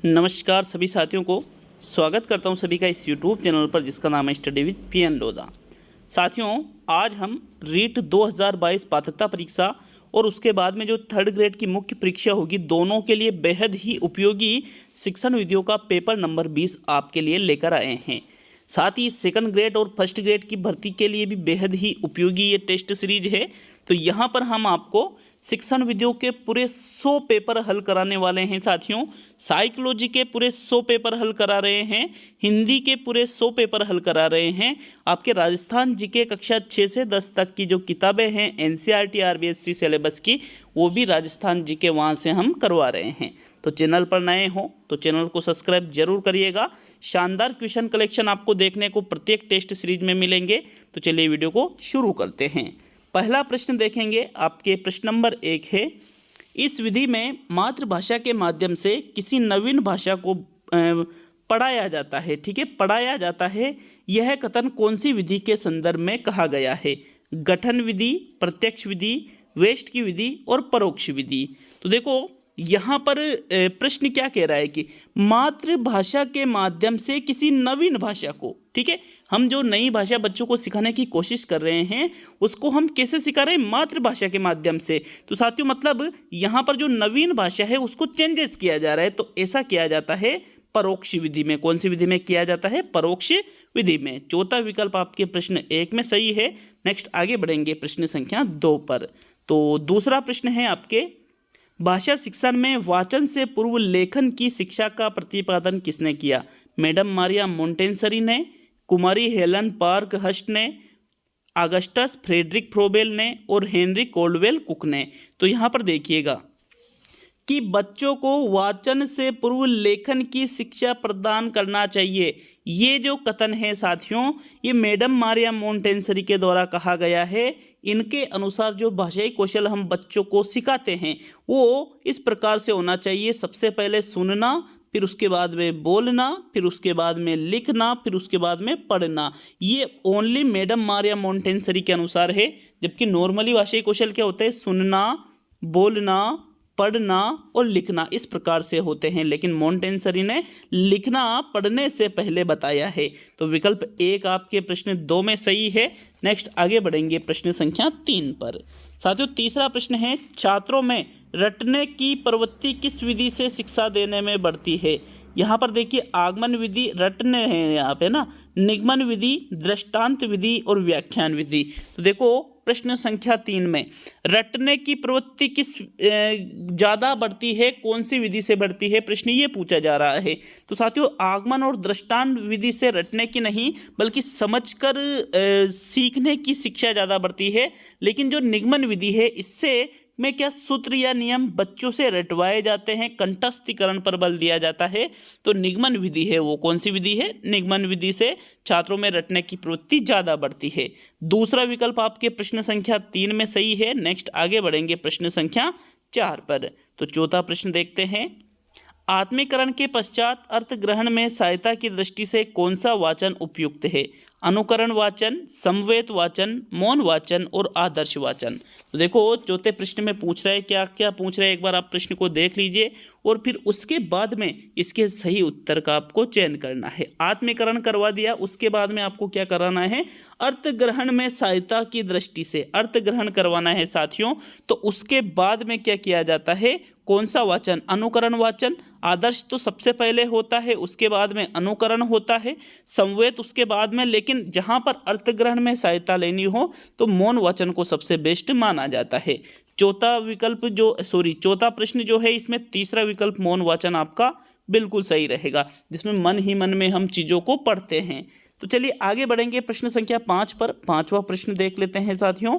नमस्कार सभी साथियों को स्वागत करता हूं सभी का इस YouTube चैनल पर जिसका नाम है स्टडी विद पीएन लोधा। साथियों, आज हम रीट 2022 पात्रता परीक्षा और उसके बाद में जो थर्ड ग्रेड की मुख्य परीक्षा होगी, दोनों के लिए बेहद ही उपयोगी शिक्षण विधियों का पेपर नंबर 20 आपके लिए लेकर आए हैं। साथ ही सेकंड ग्रेड और फर्स्ट ग्रेड की भर्ती के लिए भी बेहद ही उपयोगी ये टेस्ट सीरीज है। तो यहाँ पर हम आपको शिक्षण विधियों के पूरे 100 पेपर हल कराने वाले हैं साथियों। साइकोलॉजी के पूरे 100 पेपर हल करा रहे हैं, हिंदी के पूरे 100 पेपर हल करा रहे हैं। आपके राजस्थान जीके कक्षा 6 से 10 तक की जो किताबें हैं एनसीईआरटी आरबीएससी सिलेबस की, वो भी राजस्थान जीके वहाँ से हम करवा रहे हैं। तो चैनल पर नए हो तो चैनल को सब्सक्राइब जरूर करिएगा। शानदार क्वेश्चन कलेक्शन आपको देखने को प्रत्येक टेस्ट सीरीज में मिलेंगे। तो चलिए वीडियो को शुरू करते हैं। पहला प्रश्न देखेंगे, आपके प्रश्न नंबर 1 है, इस विधि में मातृभाषा के माध्यम से किसी नवीन भाषा को पढ़ाया जाता है। ठीक है, पढ़ाया जाता है, यह कथन कौन सी विधि के संदर्भ में कहा गया है? गठन विधि, प्रत्यक्ष विधि, वेस्ट की विधि और परोक्ष विधि। तो देखो यहाँ पर प्रश्न क्या कह रहा है कि मातृभाषा के माध्यम से किसी नवीन भाषा को, ठीक है, हम जो नई भाषा बच्चों को सिखाने की कोशिश कर रहे हैं उसको हम कैसे सिखा रहे हैं? मातृभाषा के माध्यम से। तो साथियों मतलब यहाँ पर जो नवीन भाषा है उसको चेंजेस किया जा रहा है, तो ऐसा किया जाता है परोक्ष विधि में। कौन सी विधि में किया जाता है? परोक्ष विधि में। चौथा विकल्प आपके प्रश्न 1 में सही है। नेक्स्ट आगे बढ़ेंगे प्रश्न संख्या 2 पर। तो दूसरा प्रश्न है आपके, भाषा शिक्षण में वाचन से पूर्व लेखन की शिक्षा का प्रतिपादन किसने किया? मैडम मारिया मोंटेसरी ने, कुमारी हेलन पार्क हस्ट ने, ऑगस्टस फ्रेडरिक फ्रोबेल ने और हेनरी कोल्डवेल कुक ने। तो यहाँ पर देखिएगा कि बच्चों को वाचन से पूर्व लेखन की शिक्षा प्रदान करना चाहिए। ये जो कथन है साथियों, ये मैडम मारिया मोंटेसरी के द्वारा कहा गया है। इनके अनुसार जो भाषाई कौशल हम बच्चों को सिखाते हैं वो इस प्रकार से होना चाहिए। सबसे पहले सुनना, फिर उसके बाद में बोलना, फिर उसके बाद में लिखना, फिर उसके बाद में पढ़ना। ये ओनली मैडम मारिया मोंटेसरी के अनुसार है। जबकि नॉर्मली भाषाई कौशल क्या होता है? सुनना, बोलना, पढ़ना और लिखना, इस प्रकार से होते हैं। लेकिन मोंटेसरी ने लिखना पढ़ने से पहले बताया है। तो विकल्प 1 आपके प्रश्न 2 में सही है। नेक्स्ट आगे बढ़ेंगे प्रश्न संख्या 3 पर। साथियों तीसरा प्रश्न है, छात्रों में रटने की प्रवृत्ति किस विधि से शिक्षा देने में बढ़ती है? यहाँ पर देखिए आगमन विधि, रटने हैं यहाँ पे ना, निगमन विधि, दृष्टांत विधि और व्याख्यान विधि। तो देखो प्रश्न संख्या 3 में रटने की प्रवृत्ति किस ज़्यादा बढ़ती है, कौन सी विधि से बढ़ती है, प्रश्न ये पूछा जा रहा है। तो साथियों आगमन और दृष्टांत विधि से रटने की नहीं बल्कि समझकर सीखने की शिक्षा ज़्यादा बढ़ती है। लेकिन जो निगमन विधि है इससे में क्या सूत्र या नियम बच्चों से रटवाए जाते हैं, कंठस्थीकरण पर बल दिया जाता है। तो निगमन विधि है वो कौन सी विधि है? निगमन विधि से छात्रों में रटने की प्रवृत्ति ज़्यादा बढ़ती है। दूसरा विकल्प आपके प्रश्न संख्या 3 में सही है। नेक्स्ट आगे बढ़ेंगे प्रश्न संख्या 4 पर। तो चौथा प्रश्न देखते हैं, आत्मीकरण के पश्चात अर्थ ग्रहण में सहायता की दृष्टि से कौन सा वाचन उपयुक्त है? अनुकरण वाचन, समवेत वाचन, मौन वाचन और आदर्श वाचन। तो देखो चौथे प्रश्न में पूछ रहा है, क्या क्या पूछ रहा है, एक बार आप प्रश्न को देख लीजिए और फिर उसके बाद में इसके सही उत्तर का आपको चयन करना है। आत्मीकरण करवा दिया, उसके बाद में आपको क्या कराना है? अर्थ ग्रहण में सहायता की दृष्टि से अर्थ ग्रहण करवाना है साथियों। तो उसके बाद में क्या किया जाता है? कौन सा वाचन? अनुकरण वाचन। आदर्श तो सबसे पहले होता है, उसके बाद में अनुकरण होता है, समवेत उसके बाद में। लेकिन जहां पर अर्थ ग्रहण में सहायता लेनी हो तो मौन वाचन को सबसे बेस्ट माना जाता है। चौथा प्रश्न जो है इसमें तीसरा विकल्प मौन वाचन आपका बिल्कुल सही रहेगा, जिसमें मन ही मन में हम चीज़ों को पढ़ते हैं। तो चलिए आगे बढ़ेंगे प्रश्न संख्या 5 पर। 5वां प्रश्न देख लेते हैं साथियों,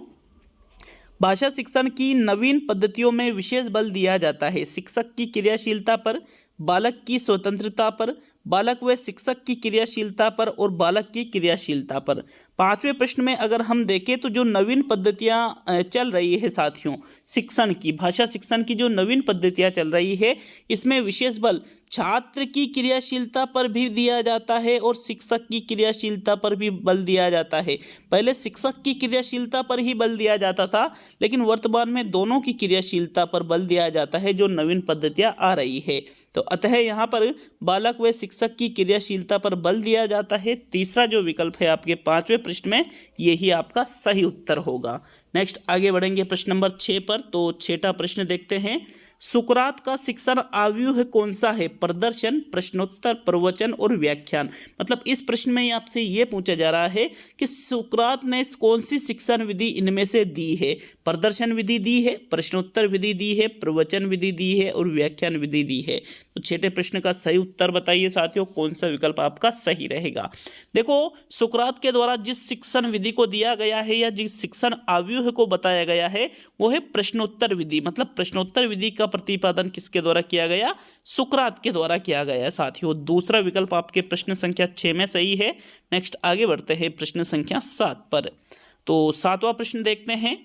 भाषा शिक्षण की नवीन पद्धतियों में विशेष बल दिया जाता है शिक्षक की क्रियाशीलता पर, बालक की स्वतंत्रता पर, बालक व शिक्षक की क्रियाशीलता पर और बालक की क्रियाशीलता पर। 5वें प्रश्न में अगर हम देखें तो जो नवीन पद्धतियां चल रही है साथियों शिक्षण की, भाषा शिक्षण की जो नवीन पद्धतियां चल रही है इसमें विशेष बल छात्र की क्रियाशीलता पर भी दिया जाता है और शिक्षक की क्रियाशीलता पर भी बल दिया जाता है। पहले शिक्षक की क्रियाशीलता पर ही बल दिया जाता था, लेकिन वर्तमान में दोनों की क्रियाशीलता पर बल दिया जाता है जो नवीन पद्धतियां आ रही है। तो अतः यहाँ पर बालक व शिक्षक की क्रियाशीलता पर बल दिया जाता है। तीसरा जो विकल्प है आपके 5वें प्रश्न में, यही आपका सही उत्तर होगा। नेक्स्ट आगे बढ़ेंगे प्रश्न नंबर 6 पर। तो 6वां प्रश्न देखते हैं, सुकरात का शिक्षण आव्यूह कौन सा है? प्रदर्शन, प्रश्नोत्तर, प्रवचन और व्याख्यान। मतलब इस प्रश्न में आपसे ये पूछा जा रहा है कि सुकरात ने कौन सी शिक्षण विधि इनमें से दी है? प्रदर्शन विधि दी है, प्रश्नोत्तर विधि दी है, प्रवचन विधि दी है और व्याख्यान विधि दी है। तो 6ठे प्रश्न का सही उत्तर बताइए साथियों, कौन सा विकल्प आपका सही रहेगा। देखो, सुकरात के द्वारा जिस शिक्षण विधि को दिया गया है या जिस शिक्षण आव्यूह को बताया गया है वो है प्रश्नोत्तर विधि। मतलब प्रश्नोत्तर विधि का प्रतिपादन किसके द्वारा किया गया? सुकरात के द्वारा किया गया साथियों। दूसरा विकल्प आपके प्रश्न संख्या 6 में सही है। नेक्स्ट आगे बढ़ते हैं प्रश्न संख्या 7 पर। तो 7वां प्रश्न देखते हैं,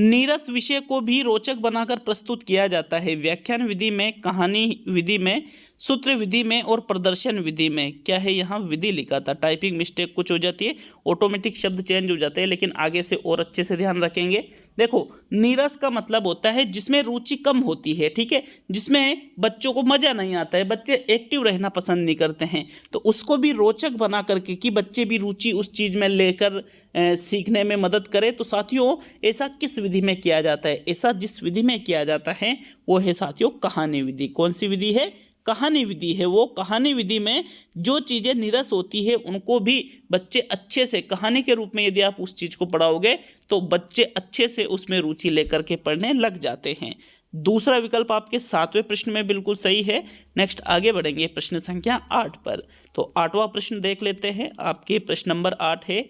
नीरस विषय को भी रोचक बनाकर प्रस्तुत किया जाता है व्याख्यान विधि में, कहानी विधि में, सूत्र विधि में और प्रदर्शन विधि में। क्या है यहाँ विधि लिखा था, टाइपिंग मिस्टेक कुछ हो जाती है, ऑटोमेटिक शब्द चेंज हो जाते हैं, लेकिन आगे से और अच्छे से ध्यान रखेंगे। देखो, नीरस का मतलब होता है जिसमें रुचि कम होती है, ठीक है, जिसमें बच्चों को मजा नहीं आता है, बच्चे एक्टिव रहना पसंद नहीं करते हैं, तो उसको भी रोचक बना करके कि बच्चे भी रुचि उस चीज़ में लेकर सीखने में मदद करे। तो साथियों ऐसा किस विधि में किया जाता है? ऐसा जिस विधि में किया जाता है वो है साथियों कहानी विधि। कौन सी विधि है? कहानी विधि है। वो कहानी विधि में जो चीज़ें नीरस होती है उनको भी बच्चे अच्छे से कहानी के रूप में यदि आप उस चीज़ को पढ़ाओगे तो बच्चे अच्छे से उसमें रुचि लेकर के पढ़ने लग जाते हैं। दूसरा विकल्प आपके 7वें प्रश्न में बिल्कुल सही है। नेक्स्ट आगे बढ़ेंगे प्रश्न संख्या 8 पर। तो 8वां प्रश्न देख लेते हैं। आपके प्रश्न नंबर 8 है,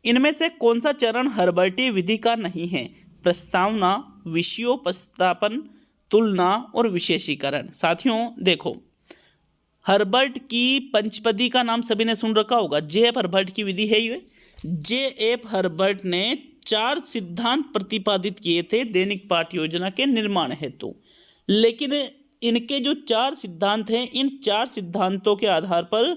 इनमें से कौन सा चरण हर्बर्टीय विधि का नहीं है? प्रस्तावना, विषयोपस्थापन, तुलना और विशेषीकरण। साथियों देखो, हर्बर्ट की पंचपदी का नाम सभी ने सुन रखा होगा। जे.एफ. हर्बर्ट की विधि है ये। जे.एफ. हर्बर्ट ने 4 सिद्धांत प्रतिपादित किए थे दैनिक पाठ योजना के निर्माण हेतु, लेकिन इनके जो 4 सिद्धांत हैं, इन 4 सिद्धांतों के आधार पर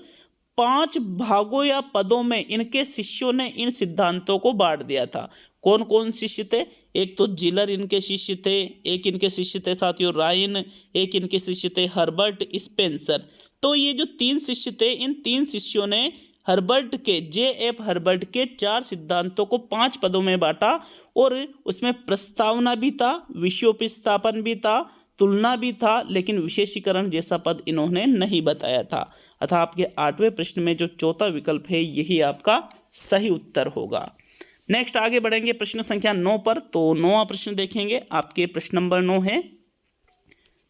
5 भागों या पदों में इनके शिष्यों ने इन सिद्धांतों को बांट दिया था। कौन कौन शिष्य थे? एक तो जिलर इनके शिष्य थे, एक इनके शिष्य थे साथियों रायन, एक इनके शिष्य थे हर्बर्ट स्पेंसर। तो ये जो 3 शिष्य थे, इन 3 शिष्यों ने हर्बर्ट के जे.एफ. हर्बर्ट के 4 सिद्धांतों को 5 पदों में बांटा और उसमें प्रस्तावना भी था, विषयोपस्थापन भी था, तुलना भी था, लेकिन विशेषीकरण जैसा पद इन्होंने नहीं बताया था। अतः आपके 8वें प्रश्न में जो चौथा विकल्प है यही आपका सही उत्तर होगा। नेक्स्ट आगे बढ़ेंगे प्रश्न संख्या 9 पर। तो 9वां प्रश्न देखेंगे। आपके प्रश्न नंबर 9 है,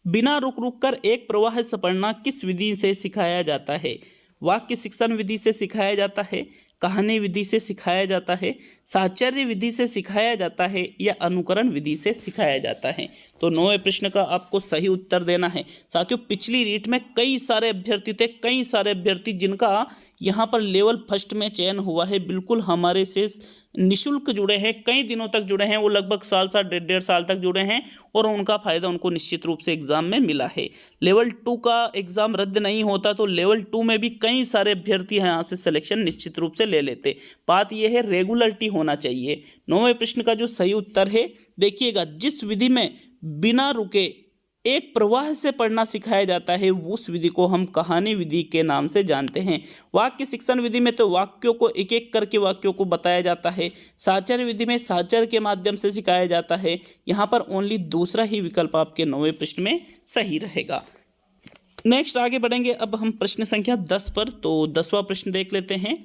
बिना रुक रुक कर एक प्रवाह से पढ़ना किस विधि से सिखाया जाता है? वाक्य शिक्षण विधि से सिखाया जाता है, कहानी विधि से सिखाया जाता है, साहचर्य विधि से सिखाया जाता है या अनुकरण विधि से सिखाया जाता है? तो 9वें प्रश्न का आपको सही उत्तर देना है। साथियों पिछली रीट में कई सारे अभ्यर्थी थे, कई सारे अभ्यर्थी जिनका यहाँ पर लेवल फर्स्ट में चयन हुआ है, बिल्कुल हमारे से निःशुल्क जुड़े हैं, कई दिनों तक जुड़े हैं, वो लगभग साल 1.5 साल तक जुड़े हैं और उनका फ़ायदा उनको निश्चित रूप से एग्ज़ाम में मिला है। लेवल 2 का एग्ज़ाम रद्द नहीं होता तो लेवल 2 में भी कई सारे अभ्यर्थी यहाँ से सिलेक्शन निश्चित रूप से ले लेते। बात यह है रेगुलरिटी होना चाहिए। 9वें प्रश्न का जो सही उत्तर है देखिएगा, जिस विधि में बिना रुके एक प्रवाह से पढ़ना सिखाया जाता है उस विधि को हम कहानी विधि के नाम से जानते हैं। वाक्य शिक्षण विधि में तो वाक्यों को एक एक करके वाक्यों को बताया जाता है, साहचर्य विधि में साहचर्य के माध्यम से सिखाया जाता है। यहाँ पर ओनली दूसरा ही विकल्प आपके 9वें प्रश्न में सही रहेगा। नेक्स्ट आगे बढ़ेंगे अब हम प्रश्न संख्या 10 पर। तो 10वां प्रश्न देख लेते हैं।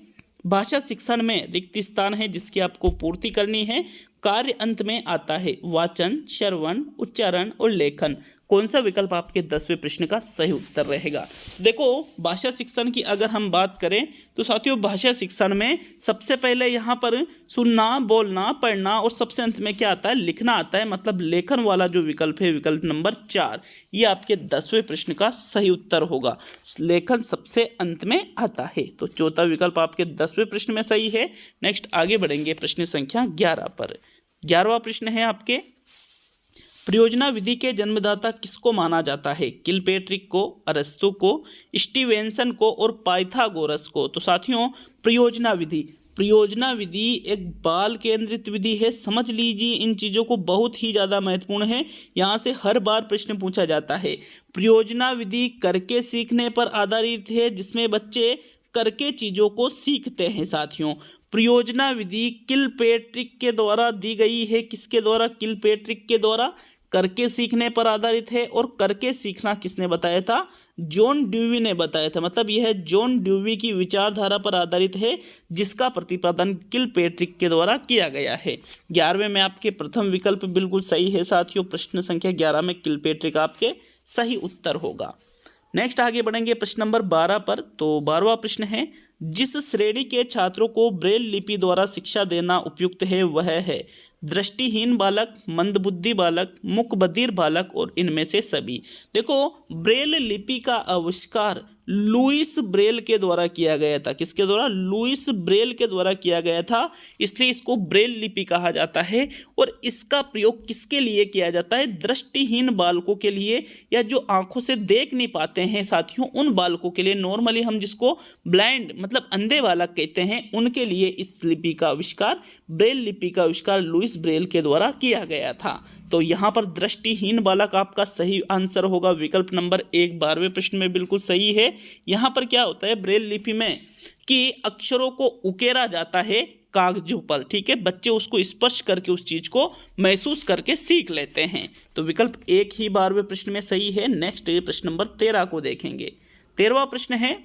भाषा शिक्षण में रिक्त स्थान है जिसकी आपको पूर्ति करनी है। कार्य अंत में आता है वाचन, श्रवण, उच्चारण और लेखन। कौन सा विकल्प आपके 10वें प्रश्न का सही उत्तर रहेगा? देखो, भाषा शिक्षण की अगर हम बात करें तो साथियों भाषा शिक्षण में सबसे पहले यहाँ पर सुनना, बोलना, पढ़ना और सबसे अंत में क्या आता है? लिखना आता है। मतलब लेखन वाला जो विकल्प है विकल्प नंबर 4, ये आपके 10वें प्रश्न का सही उत्तर होगा। लेखन सबसे अंत में आता है। तो चौथा विकल्प आपके 10वें प्रश्न में सही है। नेक्स्ट आगे बढ़ेंगे प्रश्न संख्या 11 पर। 11वां प्रश्न है आपके, परियोजना विधि के जन्मदाता किसको माना जाता है? किलपेट्रिक को, अरस्तु को, स्टीवेंसन को और पाइथागोरस को। तो साथियों परियोजना विधि, प्रयोजना विधि एक बाल केंद्रित विधि है। समझ लीजिए इन चीज़ों को, बहुत ही ज़्यादा महत्वपूर्ण है, यहाँ से हर बार प्रश्न पूछा जाता है। प्रयोजना विधि करके सीखने पर आधारित है, जिसमें बच्चे करके चीज़ों को सीखते हैं। साथियों, प्रयोजना विधि किलपेट्रिक के द्वारा दी गई है। किसके द्वारा? किलपेट्रिक के द्वारा। करके सीखने पर आधारित है, और करके सीखना किसने बताया था? जॉन ड्यूवी ने बताया था। मतलब यह जॉन ड्यूवी की विचारधारा पर आधारित है, जिसका प्रतिपादन किलपेट्रिक के द्वारा किया गया है। 11वें में आपके प्रथम विकल्प बिल्कुल सही है साथियों। प्रश्न संख्या 11 में किलपेट्रिक आपके सही उत्तर होगा। नेक्स्ट आगे बढ़ेंगे प्रश्न नंबर 12 पर। तो 12वां प्रश्न है, जिस श्रेणी के छात्रों को ब्रेल लिपि द्वारा शिक्षा देना उपयुक्त है वह है दृष्टिहीन बालक, मंदबुद्धि बालक, मूकबधिर बालक और इनमें से सभी। देखो, ब्रेल लिपि का आविष्कार लुईस ब्रेल के द्वारा किया गया था। किसके द्वारा? लुईस ब्रेल के द्वारा किया गया था, इसलिए इसको ब्रेल लिपि कहा जाता है। और इसका प्रयोग किसके लिए किया जाता है? दृष्टिहीन बालकों के लिए, या जो आंखों से देख नहीं पाते हैं साथियों, उन बालकों के लिए। नॉर्मली हम जिसको ब्लाइंड मतलब अंधे बालक कहते हैं, उनके लिए इस लिपि का आविष्कार, ब्रेल लिपि का आविष्कार लुईस ब्रेल के द्वारा किया गया था। तो यहाँ पर दृष्टिहीन बालक आपका सही आंसर होगा। विकल्प नंबर 1 12वें प्रश्न में बिल्कुल सही है। यहाँ पर क्या होता है ब्रेल लिपि में कि अक्षरों को उकेरा जाता है कागजों पर। ठीक है, बच्चे उसको स्पर्श करके उस चीज को महसूस करके सीख लेते हैं। तो विकल्प 1 ही 12वें प्रश्न में सही है। नेक्स्ट प्रश्न नंबर 13 को देखेंगे। 13वां प्रश्न है,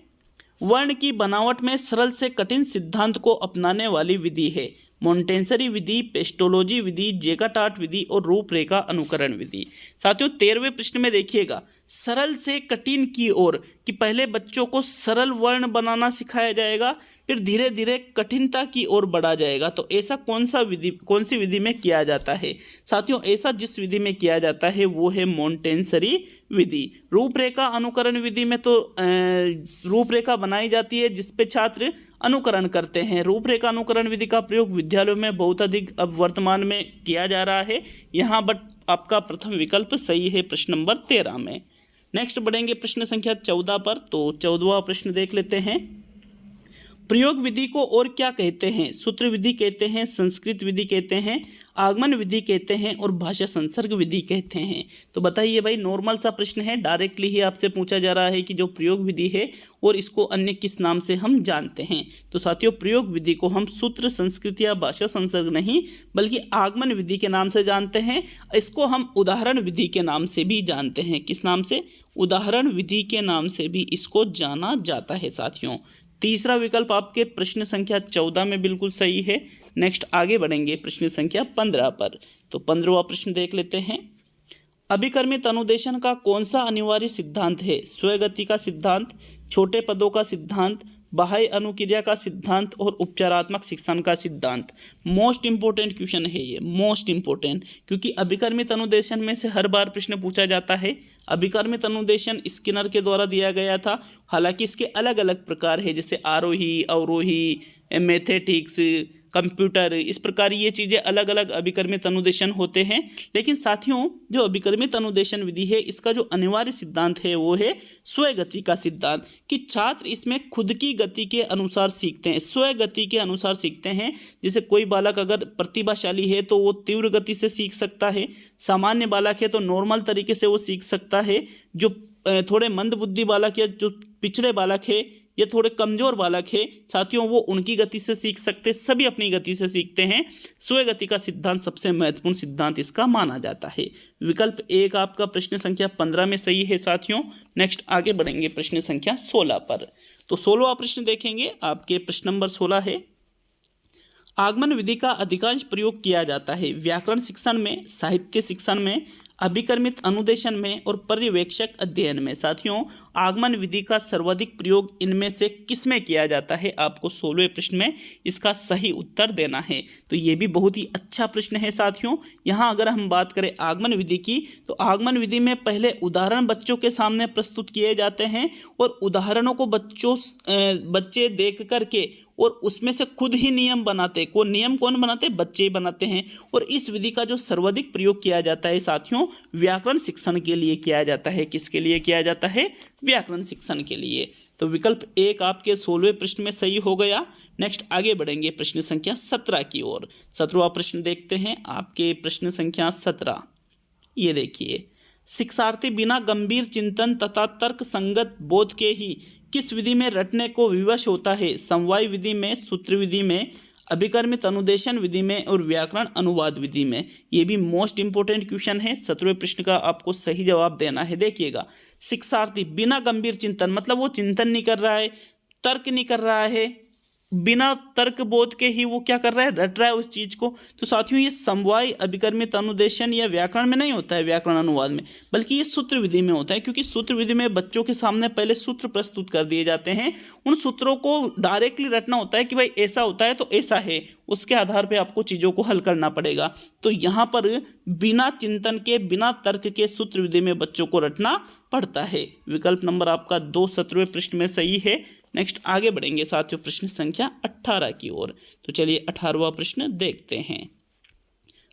वर्ण की बनावट में सरल से कठिन सिद्धांत को अपनाने वाली विधि है मॉन्टेसरी विधि, पेस्टोलॉजी विधि, जेकार्ट विधि और रूपरेखा अनुकरण विधि। साथियों, 13वें प्रश्न में देखिएगा, सरल से कठिन की ओर, कि पहले बच्चों को सरल वर्ण बनाना सिखाया जाएगा, फिर धीरे धीरे कठिनता की ओर बढ़ा जाएगा। तो ऐसा कौन सी विधि में किया जाता है? साथियों, ऐसा जिस विधि में किया जाता है वो है मॉन्टेसरी विधि। रूपरेखा अनुकरण विधि में तो रूपरेखा बनाई जाती है जिस पे छात्र अनुकरण करते हैं। रूपरेखा अनुकरण विधि का प्रयोग विद्यालयों में बहुत अधिक अब वर्तमान में किया जा रहा है यहाँ, बट आपका प्रथम विकल्प सही है प्रश्न नंबर 13 में। नेक्स्ट बढ़ेंगे प्रश्न संख्या 14 पर। तो 14वां प्रश्न देख लेते हैं, प्रयोग विधि को और क्या कहते हैं? सूत्र विधि कहते हैं, संस्कृत विधि कहते हैं, आगमन विधि कहते हैं और भाषा संसर्ग विधि कहते हैं। तो बताइए भाई, नॉर्मल सा प्रश्न है, डायरेक्टली ही आपसे पूछा जा रहा है कि जो प्रयोग विधि है और इसको अन्य किस नाम से हम जानते हैं। तो साथियों, प्रयोग विधि को हम सूत्र, संस्कृत या भाषा संसर्ग नहीं बल्कि आगमन विधि के नाम से जानते हैं। इसको हम उदाहरण विधि के नाम से भी जानते हैं। किस नाम से? उदाहरण विधि के नाम से भी इसको जाना जाता है साथियों। तीसरा विकल्प आपके प्रश्न संख्या 14 में बिल्कुल सही है। नेक्स्ट आगे बढ़ेंगे प्रश्न संख्या 15 पर। तो 15वां प्रश्न देख लेते हैं, अभिकर्मित अनुदेशन का कौन सा अनिवार्य सिद्धांत है? स्वगति का सिद्धांत, छोटे पदों का सिद्धांत, बाह्य अनुक्रिया का सिद्धांत और उपचारात्मक शिक्षण का सिद्धांत। मोस्ट इंपोर्टेंट क्वेश्चन है ये, मोस्ट इंपोर्टेंट, क्योंकि अभिकर्मित अनुदेशन में से हर बार प्रश्न पूछा जाता है। अभिकर्मित अनुदेशन स्किनर के द्वारा दिया गया था। हालांकि इसके अलग अलग प्रकार है, जैसे आरोही, अवरोही, मैथेटिक्स, कंप्यूटर, इस प्रकार ये चीज़ें अलग अलग अभिकर्मित अनुदेशन होते हैं। लेकिन साथियों, जो अभिकर्मित अनुदेशन विधि है इसका जो अनिवार्य सिद्धांत है वो है स्वगति का सिद्धांत, कि छात्र इसमें खुद की गति के अनुसार सीखते हैं, स्वगति के अनुसार सीखते हैं। जैसे कोई बालक अगर प्रतिभाशाली है तो वो तीव्र गति से सीख सकता है, सामान्य बालक है तो नॉर्मल तरीके से वो सीख सकता है, जो थोड़े मंदबुद्धि बालक या जो पिछड़े बालक है ये थोड़े कमज़ोर बालक है साथियों, वो उनकी गति से सीख सकते, सभी अपनी गति से सीखते हैं। स्वगति का सिद्धांत सबसे महत्वपूर्ण सिद्धांत इसका माना जाता है। विकल्प 1 आपका प्रश्न संख्या 15 में सही है साथियों। नेक्स्ट आगे बढ़ेंगे प्रश्न संख्या 16 पर। तो 16वां प्रश्न देखेंगे, आपके प्रश्न नंबर 16 है, आगमन विधि का अधिकांश प्रयोग किया जाता है व्याकरण शिक्षण में, साहित्य शिक्षण में, अभिकर्मित अनुदेशन में और पर्यवेक्षक अध्ययन में। साथियों, आगमन विधि का सर्वाधिक प्रयोग इनमें से किस में किया जाता है? आपको 16वें प्रश्न में इसका सही उत्तर देना है। तो ये भी बहुत ही अच्छा प्रश्न है साथियों। यहाँ अगर हम बात करें आगमन विधि की, तो आगमन विधि में पहले उदाहरण बच्चों के सामने प्रस्तुत किए जाते हैं और उदाहरणों को बच्चे देख करके और उसमें से खुद ही नियम बनाते। नियम कौन बनाते? बच्चे ही बनाते हैं। और इस विधि का जो सर्वाधिक प्रयोग किया जाता है साथियों व्याकरण शिक्षण के लिए किया जाता है। किसके लिए किया जाता है? व्याकरण शिक्षण के लिए। तो विकल्प 1 आपके 16वें प्रश्न में सही हो गया। नेक्स्ट आगे बढ़ेंगे प्रश्न संख्या 17 की ओर। 17वां प्रश्न देखते हैं आपके प्रश्न संख्या 17। ये देखिए, शिक्षार्थी बिना गंभीर चिंतन तथा तर्क संगत बोध के ही किस विधि में रटने को विवश होता है? समवाय विधि में, सूत्र विधि में, अभिकर्मित अनुदेशन विधि में और व्याकरण अनुवाद विधि में। ये भी मोस्ट इंपोर्टेंट क्वेश्चन है। 17वें प्रश्न का आपको सही जवाब देना है। देखिएगा, शिक्षार्थी बिना गंभीर चिंतन मतलब वो चिंतन नहीं कर रहा है, तर्क नहीं कर रहा है, बिना तर्क बोध के ही वो क्या कर रहा है? रट रहा है उस चीज को। तो साथियों, ये समवाय, अभिकर्मित अनुदेशन या व्याकरण में नहीं होता है, व्याकरण अनुवाद में, बल्कि ये सूत्र विधि में होता है। क्योंकि सूत्र विधि में बच्चों के सामने पहले सूत्र प्रस्तुत कर दिए जाते हैं, उन सूत्रों को डायरेक्टली रटना होता है कि भाई ऐसा होता है तो ऐसा है, उसके आधार पर आपको चीज़ों को हल करना पड़ेगा। तो यहाँ पर बिना चिंतन के, बिना तर्क के सूत्र विधि में बच्चों को रटना पड़ता है। विकल्प नंबर आपका 2 17वें प्रश्न में सही है। नेक्स्ट आगे बढ़ेंगे साथियों प्रश्न संख्या 18 की ओर। तो चलिए 18वां प्रश्न देखते हैं।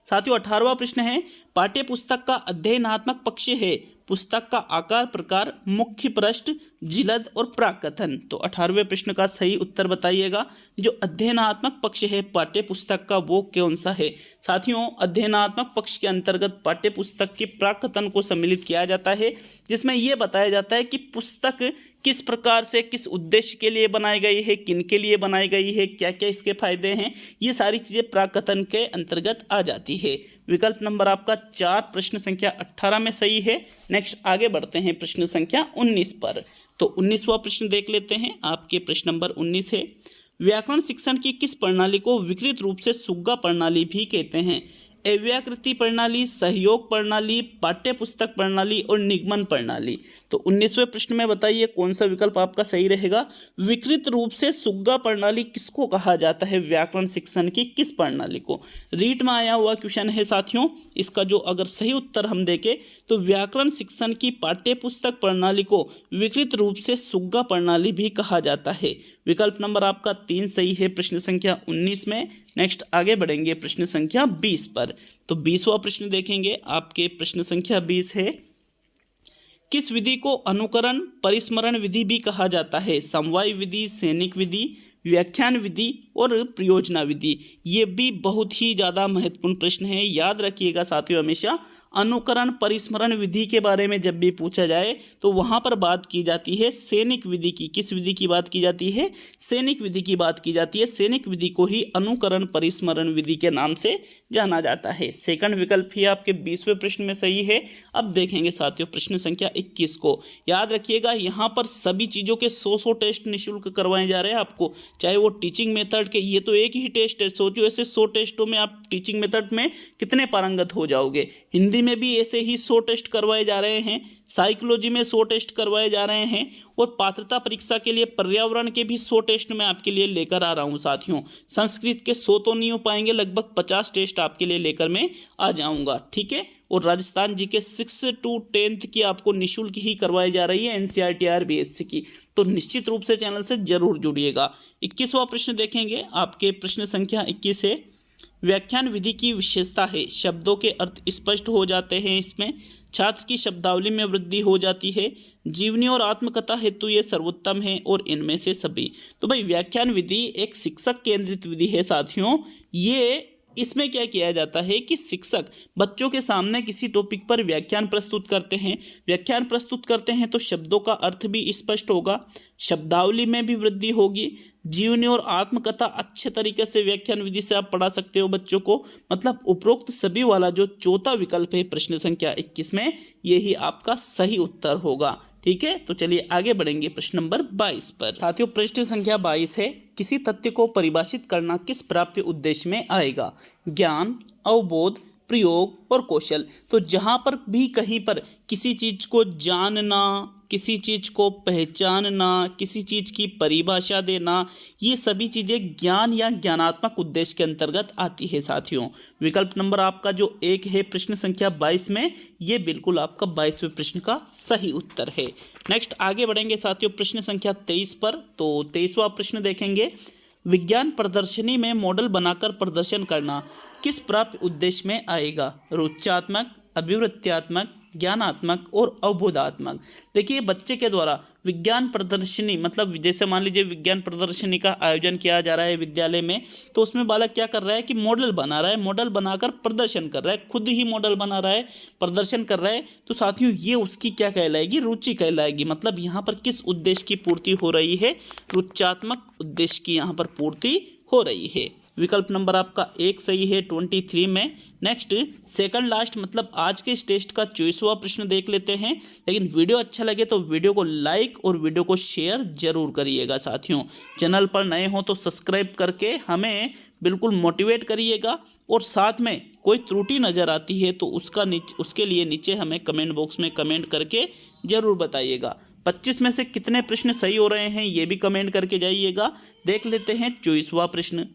साथियों 18वां प्रश्न है, पाठ्य पुस्तक का अध्ययनात्मक पक्ष है पुस्तक का आकार, प्रकार, मुख्य पृष्ठ, जिलद और प्राकथन। तो 18वें प्रश्न का सही उत्तर बताइएगा। जो अध्ययनात्मक पक्ष है पाठ्य पुस्तक का वो कौन सा है? साथियों, अध्ययनात्मक पक्ष के अंतर्गत पाठ्य पुस्तक के प्राकथन को सम्मिलित किया जाता है, जिसमें यह बताया जाता है कि पुस्तक किस प्रकार से, किस उद्देश्य के लिए बनाई गई है, किन के लिए बनाई गई है, क्या क्या इसके फायदे हैं, ये सारी चीज़ें प्राकथन के अंतर्गत आ जाती है। विकल्प नंबर आपका 4 प्रश्न संख्या 18 में सही है। नेक्स्ट आगे बढ़ते हैं प्रश्न संख्या 19 पर। तो 19वां प्रश्न देख लेते हैं। आपके प्रश्न नंबर 19 है, व्याकरण शिक्षण की किस प्रणाली को विकृत रूप से सुग्गा प्रणाली भी कहते हैं? अव्याकृति प्रणाली, सहयोग प्रणाली, पाठ्य पुस्तक प्रणाली और निगमन प्रणाली। तो 19वें प्रश्न में बताइए कौन सा विकल्प आपका सही रहेगा? विकृत रूप से सुग्गा प्रणाली किसको कहा जाता है? व्याकरण शिक्षण की किस प्रणाली को? रीट में आया हुआ क्वेश्चन है साथियों। इसका जो अगर सही उत्तर हम देखें तो व्याकरण शिक्षण की पाठ्य पुस्तक प्रणाली को विकृत रूप से सुग्गा प्रणाली भी कहा जाता है। विकल्प नंबर आपका 3 सही है प्रश्न संख्या 19 में। नेक्स्ट आगे बढ़ेंगे प्रश्न संख्या 20 पर। तो 20वां प्रश्न देखेंगे। आपके प्रश्न संख्या 20 है, किस विधि को अनुकरण परिस्मरण विधि भी कहा जाता है? समवाय विधि, सैनिक विधि, व्याख्यान विधि और प्रयोजना विधि। ये भी बहुत ही ज़्यादा महत्वपूर्ण प्रश्न है, याद रखिएगा साथियों। हमेशा अनुकरण परिस्मरण विधि के बारे में जब भी पूछा जाए तो वहाँ पर बात की जाती है सैनिक विधि की। किस विधि की बात की जाती है? सैनिक विधि की बात की जाती है। सैनिक विधि को ही अनुकरण परिस्मरण विधि के नाम से जाना जाता है। सेकंड विकल्प ही आपके 20वें प्रश्न में सही है। अब देखेंगे साथियों प्रश्न संख्या 21 को। याद रखिएगा, यहाँ पर सभी चीज़ों के 100 टेस्ट निःशुल्क करवाए जा रहे हैं आपको, चाहे वो टीचिंग मेथड के, ये तो एक ही टेस्ट है, सोचो ऐसे 100 टेस्टों में आप टीचिंग मेथड में कितने पारंगत हो जाओगे। हिंदी में भी ऐसे ही 100 टेस्ट करवाए जा रहे हैं, साइकोलॉजी में 100 टेस्ट करवाए जा रहे हैं और पात्रता परीक्षा के लिए पर्यावरण के भी 100 टेस्ट मैं आपके लिए लेकर आ रहा हूं साथियों। संस्कृत के 100 तो नहीं हो पाएंगे, लगभग 50 टेस्ट आपके लिए लेकर मैं आ जाऊंगा, ठीक है। और राजस्थान जी के 6 to 10th की आपको निःशुल्क ही करवाई जा रही है, NCERT RBSC की। तो निश्चित रूप से चैनल से जरूर जुड़िएगा। 21वां प्रश्न देखेंगे। आपके प्रश्न संख्या 21 है, व्याख्यान विधि की विशेषता है शब्दों के अर्थ स्पष्ट हो जाते हैं, इसमें छात्र की शब्दावली में वृद्धि हो जाती है, जीवनी और आत्मकथा हेतु ये सर्वोत्तम है और इनमें से सभी। तो भाई व्याख्यान विधि एक शिक्षक केंद्रित विधि है साथियों। ये इसमें क्या किया जाता है कि शिक्षक बच्चों के सामने किसी टॉपिक पर व्याख्यान प्रस्तुत करते हैं। व्याख्यान प्रस्तुत करते हैं तो शब्दों का अर्थ भी स्पष्ट होगा, शब्दावली में भी वृद्धि होगी, जीवनी और आत्मकथा अच्छे तरीके से व्याख्यान विधि से आप पढ़ा सकते हो बच्चों को। मतलब उपरोक्त सभी वाला जो चौथा विकल्प है प्रश्न संख्या 21 में, यही आपका सही उत्तर होगा, ठीक है। तो चलिए आगे बढ़ेंगे प्रश्न नंबर 22 पर। साथियों प्रश्न संख्या 22 है, किसी तथ्य को परिभाषित करना किस प्राप्य उद्देश्य में आएगा? ज्ञान, अवबोध, प्रयोग और कौशल। तो जहाँ पर भी कहीं पर किसी चीज़ को जानना, किसी चीज़ को पहचानना, किसी चीज़ की परिभाषा देना, ये सभी चीज़ें ज्ञान या ज्ञानात्मक उद्देश्य के अंतर्गत आती है साथियों। विकल्प नंबर आपका जो 1 है प्रश्न संख्या 22 में, ये बिल्कुल आपका 22वें प्रश्न का सही उत्तर है। नेक्स्ट आगे बढ़ेंगे साथियों प्रश्न संख्या 23 पर। तो 23वां प्रश्न देखेंगे, विज्ञान प्रदर्शनी में मॉडल बनाकर प्रदर्शन करना किस प्राप्य उद्देश्य में आएगा? रुचात्मक, अभिवृत्त्यात्मक, ज्ञानात्मक और अवबोधात्मक। देखिए बच्चे के द्वारा विज्ञान प्रदर्शनी, मतलब जैसे मान लीजिए विज्ञान प्रदर्शनी का आयोजन किया जा रहा है विद्यालय में, तो उसमें बालक क्या कर रहा है कि मॉडल बना रहा है, मॉडल बनाकर प्रदर्शन कर रहा है, खुद ही मॉडल बना रहा है, प्रदर्शन कर रहा है। तो साथियों ये उसकी क्या कहलाएगी, रुचि कहलाएगी। मतलब यहाँ पर किस उद्देश्य की पूर्ति हो रही है, रुचात्मक उद्देश्य की यहाँ पर पूर्ति हो रही है। विकल्प नंबर आपका 1 सही है 23 में। नेक्स्ट सेकंड लास्ट मतलब आज के इस टेस्ट का 24वां प्रश्न देख लेते हैं। लेकिन वीडियो अच्छा लगे तो वीडियो को लाइक और वीडियो को शेयर जरूर करिएगा साथियों। चैनल पर नए हो तो सब्सक्राइब करके हमें बिल्कुल मोटिवेट करिएगा, और साथ में कोई त्रुटि नज़र आती है तो उसके लिए नीचे हमें कमेंट बॉक्स में कमेंट करके ज़रूर बताइएगा। 25 में से कितने प्रश्न सही हो रहे हैं ये भी कमेंट करके जाइएगा। देख लेते हैं 24वां प्रश्न।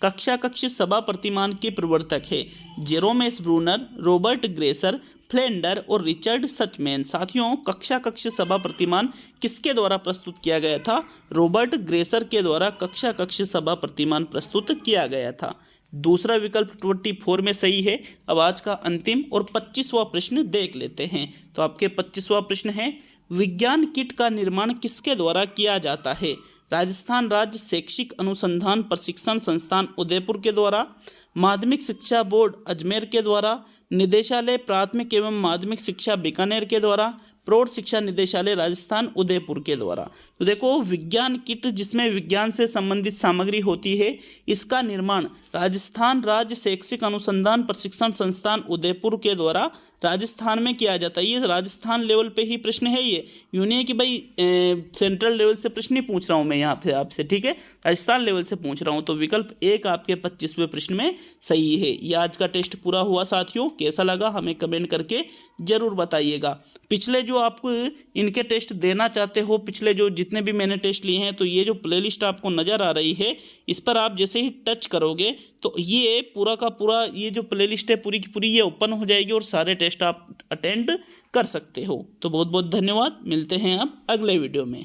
कक्षा कक्ष सभा प्रतिमान के प्रवर्तक है Jerome S Bruner, Robert Glaser, Flanders और रिचर्ड सचमैन। साथियों कक्षा कक्ष सभा प्रतिमान किसके द्वारा प्रस्तुत किया गया था, रॉबर्ट ग्रेसर के द्वारा कक्षा कक्ष सभा प्रतिमान प्रस्तुत किया गया था। दूसरा विकल्प 24 में सही है। अब आज का अंतिम और 25वां प्रश्न देख लेते हैं। तो आपके 25वां प्रश्न है, विज्ञान किट का निर्माण किसके द्वारा किया जाता है, राजस्थान राज्य शैक्षिक अनुसंधान प्रशिक्षण संस्थान उदयपुर के द्वारा, माध्यमिक शिक्षा बोर्ड अजमेर के द्वारा, निदेशालय प्राथमिक एवं माध्यमिक शिक्षा बीकानेर के द्वारा, प्रौढ़ शिक्षा निदेशालय राजस्थान उदयपुर के द्वारा। तो देखो विज्ञान किट जिसमें विज्ञान से संबंधित सामग्री होती है, इसका निर्माण राजस्थान राज्य शैक्षिक अनुसंधान प्रशिक्षण संस्थान उदयपुर के द्वारा राजस्थान में किया जाता है। ये राजस्थान लेवल पे ही प्रश्न है, ये यूँ नहीं है कि भाई सेंट्रल लेवल से प्रश्न नहीं पूछ रहा हूँ मैं यहाँ पे आपसे, ठीक है, राजस्थान लेवल से पूछ रहा हूँ। तो विकल्प 1 आपके 25वें प्रश्न में सही है। ये आज का टेस्ट पूरा हुआ साथियों, कैसा लगा हमें कमेंट करके ज़रूर बताइएगा। पिछले जो आपको इनके टेस्ट देना चाहते हो, पिछले जो जितने भी मैंने टेस्ट लिए हैं, तो ये जो प्लेलिस्ट आपको नज़र आ रही है, इस पर आप जैसे ही टच करोगे तो ये पूरा का पूरा ये जो प्लेलिस्ट है पूरी की पूरी ये ओपन हो जाएगी और सारे टेस्ट आप अटेंड कर सकते हो। तो बहुत बहुत धन्यवाद, मिलते हैं आप अगले वीडियो में।